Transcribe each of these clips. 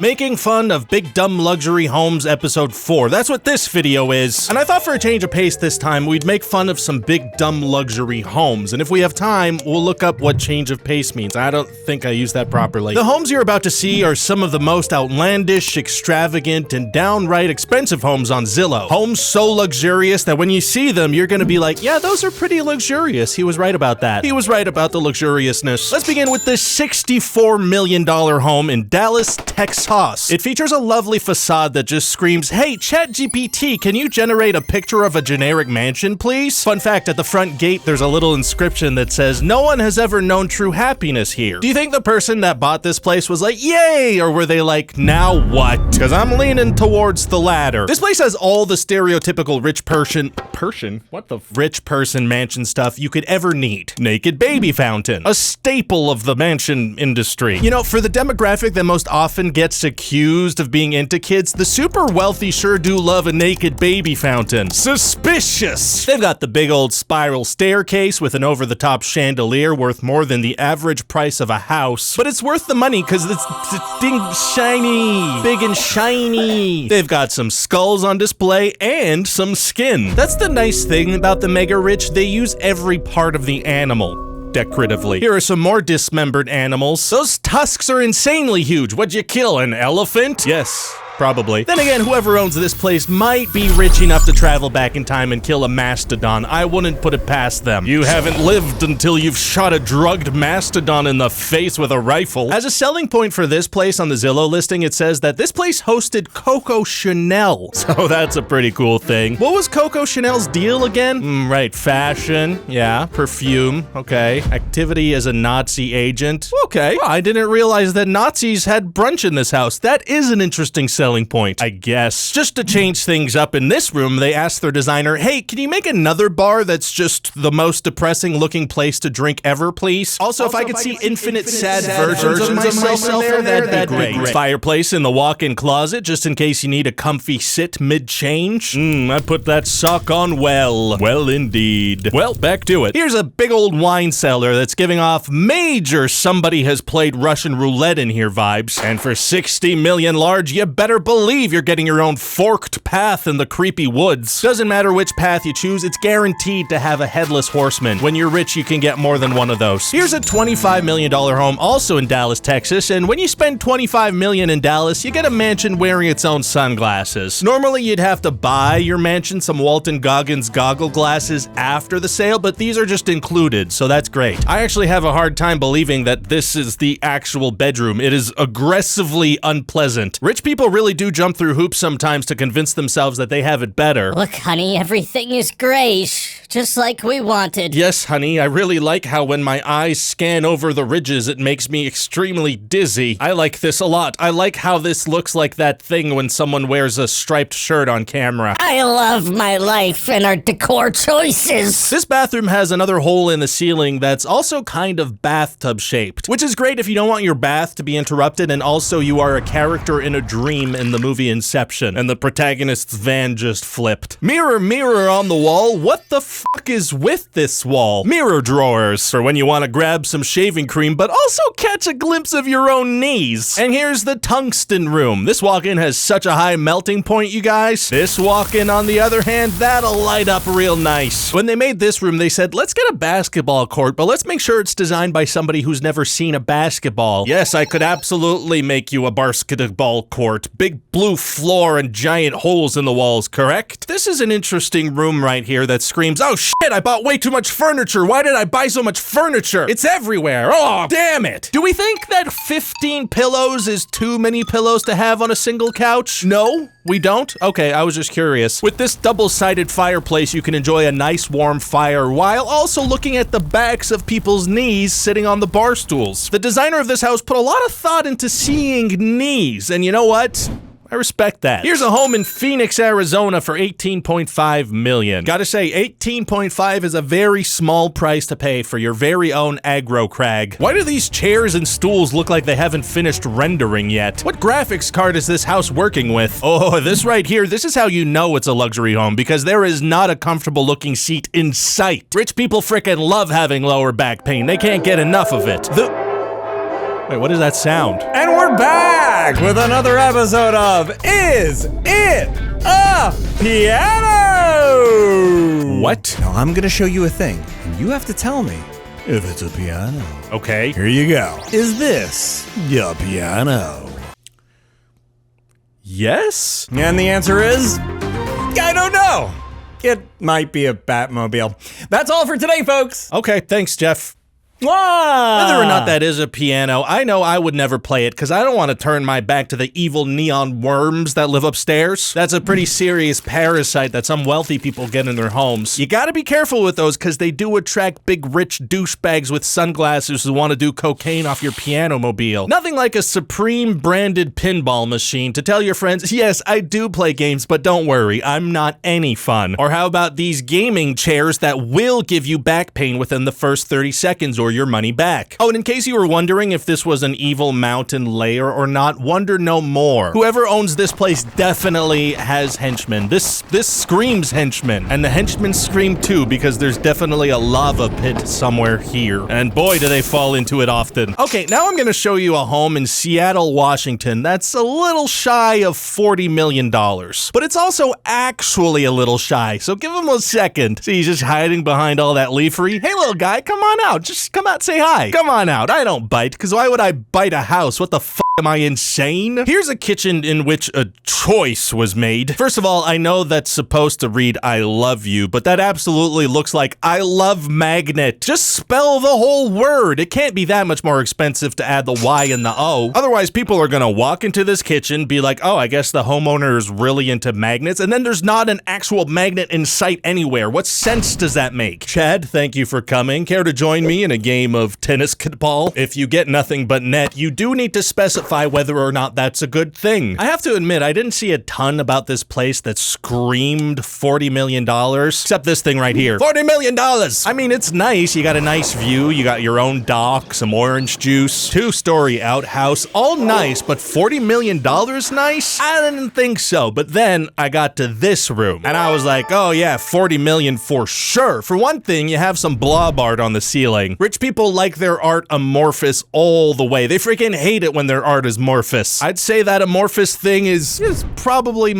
Making fun of big dumb luxury homes episode 4. That's what this video is. And I thought for a change of pace this time, we'd make fun of some big dumb luxury homes. And if we have time, we'll look up what change of pace means. I don't think I used that properly. The homes you're about to see are some of the most outlandish, extravagant, and downright expensive homes on Zillow. Homes so luxurious that when you see them, you're gonna be like, yeah, those are pretty luxurious. He was right about that. He was right about the luxuriousness. Let's begin with this $64 million home in Dallas, Texas. It features a lovely facade that just screams, hey, ChatGPT, can you generate a picture of a generic mansion, please? Fun fact, at the front gate, there's a little inscription that says, no one has ever known true happiness here. Do you think the person that bought this place was like, yay? Or were they like, now what? Because I'm leaning towards the latter. This place has all the stereotypical rich person? What the rich person mansion stuff you could ever need. Naked baby fountain. A staple of the mansion industry. You know, for the demographic that most often gets accused of being into kids, the super wealthy sure do love a naked baby fountain. Suspicious! They've got the big old spiral staircase with an over-the-top chandelier worth more than the average price of a house. But it's worth the money because it's shiny. Big and shiny. They've got some skulls on display and some skin. That's the nice thing about the mega rich. They use every part of the animal decoratively. Here are some more dismembered animals. Those tusks are insanely huge. What'd you kill, an elephant? Yes. Probably. Then again, whoever owns this place might be rich enough to travel back in time and kill a mastodon. I wouldn't put it past them. You haven't lived until you've shot a drugged mastodon in the face with a rifle. As a selling point for this place on the Zillow listing, it says that this place hosted Coco Chanel. So that's a pretty cool thing. What was Coco Chanel's deal again? Right, fashion. Yeah, perfume. Okay. Activity as a Nazi agent. Okay. Well, I didn't realize that Nazis had brunch in this house. That is an interesting selling point, I guess. Just to change things up in this room, they asked their designer, hey, can you make another bar that's just the most depressing looking place to drink ever, please? Also, if I could see infinite sad versions of myself in there, that'd be great. Fireplace in the walk-in closet, just in case you need a comfy sit mid-change. I put that sock on well. Well, indeed. Well, back to it. Here's a big old wine cellar that's giving off major somebody has played Russian roulette in here vibes. And for 60 million large, you better believe you're getting your own forked path in the creepy woods. Doesn't matter which path you choose, it's guaranteed to have a headless horseman. When you're rich, you can get more than one of those. Here's a $25 million home also in Dallas, Texas, and when you spend $25 million in Dallas, you get a mansion wearing its own sunglasses. Normally, you'd have to buy your mansion some Walton Goggins goggle glasses after the sale, but these are just included, so that's great. I actually have a hard time believing that this is the actual bedroom. It is aggressively unpleasant. Rich people really do jump through hoops sometimes to convince themselves that they have it better. Look, honey, everything is great, just like we wanted. Yes, honey, I really like how when my eyes scan over the ridges, it makes me extremely dizzy. I like this a lot. I like how this looks like that thing when someone wears a striped shirt on camera. I love my life and our decor choices. This bathroom has another hole in the ceiling that's also kind of bathtub shaped, which is great if you don't want your bath to be interrupted and also you are a character in a dream in the movie Inception, and the protagonist's van just flipped. Mirror, mirror on the wall, what the fuck is with this wall? Mirror drawers, for when you want to grab some shaving cream, but also catch a glimpse of your own knees. And here's the tungsten room. This walk-in has such a high melting point, you guys. This walk-in, on the other hand, that'll light up real nice. When they made this room, they said, let's get a basketball court, but let's make sure it's designed by somebody who's never seen a basketball. Yes, I could absolutely make you a basketball court. Big blue floor and giant holes in the walls, correct? This is an interesting room right here that screams, oh shit, I bought way too much furniture. Why did I buy so much furniture? It's everywhere. Oh, damn it. Do we think that 15 pillows is too many pillows to have on a single couch? No, we don't? Okay, I was just curious. With this double-sided fireplace, you can enjoy a nice warm fire while also looking at the backs of people's knees sitting on the bar stools. The designer of this house put a lot of thought into seeing knees, and you know what? I respect that. Here's a home in Phoenix, Arizona for $18.5 million. Gotta say, $18.5 is a very small price to pay for your very own aggro crag. Why do these chairs and stools look like they haven't finished rendering yet? What graphics card is this house working with? Oh, this right here, this is how you know it's a luxury home, because there is not a comfortable looking seat in sight. Rich people frickin' love having lower back pain. They can't get enough of it. Wait, what is that sound? And we're back with another episode of Is It a Piano? What? Now I'm gonna show you a thing, and you have to tell me if it's a piano. Okay. Here you go. Is this a piano? Yes? And the answer is, I don't know. It might be a Batmobile. That's all for today, folks. Okay, thanks, Geoff. Wow. Whether or not that is a piano, I know I would never play it because I don't want to turn my back to the evil neon worms that live upstairs. That's a pretty serious parasite that some wealthy people get in their homes. You gotta be careful with those because they do attract big rich douchebags with sunglasses who want to do cocaine off your piano mobile. Nothing like a Supreme branded pinball machine to tell your friends, yes, I do play games, but don't worry, I'm not any fun. Or how about these gaming chairs that will give you back pain within the first 30 seconds or your money back. Oh, and in case you were wondering if this was an evil mountain lair or not, wonder no more. Whoever owns this place definitely has henchmen. This screams henchmen, and the henchmen scream too because there's definitely a lava pit somewhere here. And boy, do they fall into it often. Okay, now I'm gonna show you a home in Seattle, Washington that's a little shy of $40 million. But it's also actually a little shy, so give him a second. See, he's just hiding behind all that leafery. Hey, little guy, come on out. Just come out, say hi. Come on out. I don't bite, because why would I bite a house? What the f***? Am I insane? Here's a kitchen in which a choice was made. First of all, I know that's supposed to read I love you, but that absolutely looks like I love magnet. Just spell the whole word. It can't be that much more expensive to add the Y and the O. Otherwise, people are gonna walk into this kitchen, be like, oh, I guess the homeowner is really into magnets, and then there's not an actual magnet in sight anywhere. What sense does that make? Chad, thank you for coming. Care to join me in a game of tennis ball? If you get nothing but net, you do need to specify whether or not that's a good thing. I have to admit, I didn't see a ton about this place that screamed $40 million, except this thing right here. $40 million! I mean, it's nice. You got a nice view. You got your own dock, some orange juice, 2-story outhouse, all nice, but $40 million nice? I didn't think so, but then I got to this room, and I was like, oh yeah, $40 million for sure. For one thing, you have some blob art on the ceiling. Rich people like their art amorphous all the way. They freaking hate it when their art is amorphous. I'd say that amorphous thing is probably,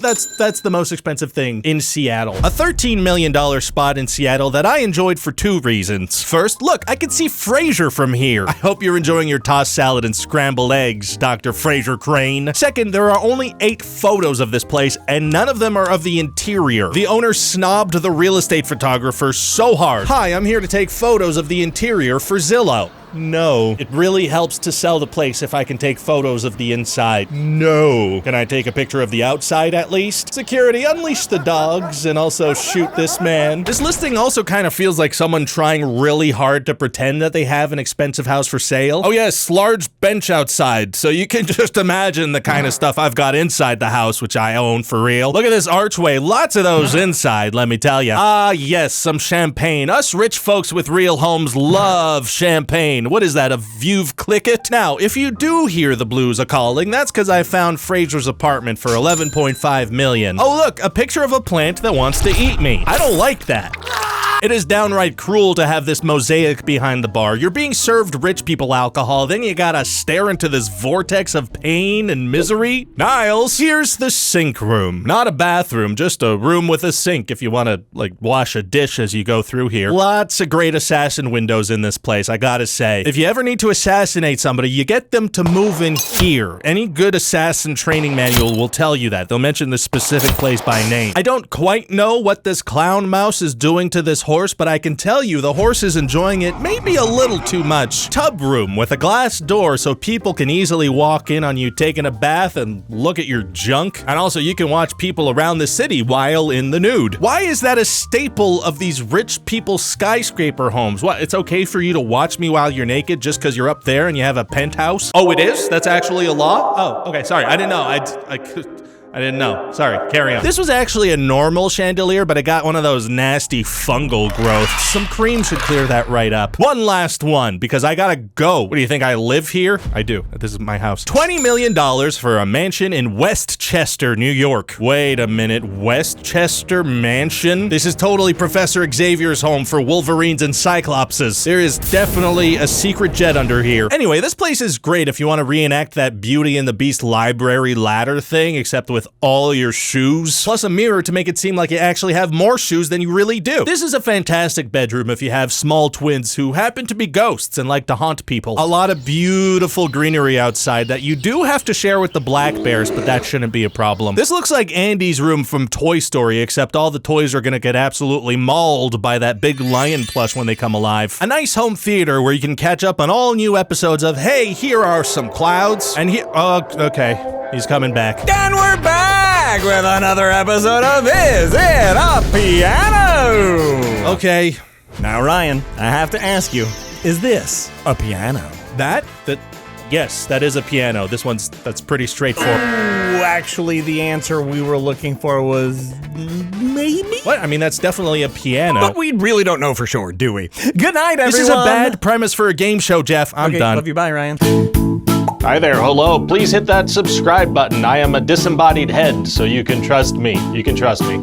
that's the most expensive thing in Seattle. A $13 million spot in Seattle that I enjoyed for 2 reasons. First, look, I can see Frasier from here. I hope you're enjoying your tossed salad and scrambled eggs, Dr. Frasier Crane. Second, there are only 8 photos of this place, and none of them are of the interior. The owner snobbed the real estate photographer so hard. Hi, I'm here to take photos of the interior for Zillow. No. It really helps to sell the place if I can take photos of the inside. No. Can I take a picture of the outside at least? Security, unleash the dogs and also shoot this man. This listing also kind of feels like someone trying really hard to pretend that they have an expensive house for sale. Oh yes, large bench outside. So you can just imagine the kind of stuff I've got inside the house, which I own for real. Look at this archway. Lots of those inside, let me tell you. Ah, yes, some champagne. Us rich folks with real homes love champagne. What is that, a Veuve click it? Now, if you do hear the blues a-calling, that's because I found Frasier's apartment for $11.5 million. Oh look, a picture of a plant that wants to eat me. I don't like that. It is downright cruel to have this mosaic behind the bar. You're being served rich people alcohol, then you gotta stare into this vortex of pain and misery. Niles, here's the sink room. Not a bathroom, just a room with a sink if you wanna, like, wash a dish as you go through here. Lots of great assassin windows in this place, I gotta say. If you ever need to assassinate somebody, you get them to move in here. Any good assassin training manual will tell you that. They'll mention this specific place by name. I don't quite know what this clown mouse is doing to this horse, but I can tell you the horse is enjoying it maybe a little too much. Tub room with a glass door so people can easily walk in on you taking a bath and look at your junk. And also you can watch people around the city while in the nude. Why is that a staple of these rich people skyscraper homes? What, it's okay for you to watch me while you're naked just because you're up there and you have a penthouse? Oh, it is? That's actually a law? Oh, okay, sorry, I didn't know. I didn't know. Sorry, carry on. This was actually a normal chandelier, but it got one of those nasty fungal growths. Some cream should clear that right up. One last one, because I gotta go. What do you think, I live here? I do. This is my house. $20 million for a mansion in Westchester, New York. Wait a minute, Westchester Mansion? This is totally Professor Xavier's home for Wolverines and Cyclopses. There is definitely a secret jet under here. Anyway, this place is great if you want to reenact that Beauty and the Beast library ladder thing, except with all your shoes, plus a mirror to make it seem like you actually have more shoes than you really do. This is a fantastic bedroom if you have small twins who happen to be ghosts and like to haunt people. A lot of beautiful greenery outside that you do have to share with the black bears, but that shouldn't be a problem. This looks like Andy's room from Toy Story, except all the toys are gonna get absolutely mauled by that big lion plush when they come alive. A nice home theater where you can catch up on all new episodes of Hey, Here Are Some Clouds, and here, okay. He's coming back. And we're back with another episode of Is It a Piano? Okay. Now, Ryan, I have to ask you, is this a piano? Yes, that is a piano. That's pretty straightforward. Oh, actually, the answer we were looking for was maybe? What? I mean, that's definitely a piano. But we really don't know for sure, do we? Good night, everyone. This is a bad premise for a game show, Jeff. I'm done. Love you. Bye, Ryan. Hi there, hello. Please hit that subscribe button. I am a disembodied head, so you can trust me. You can trust me.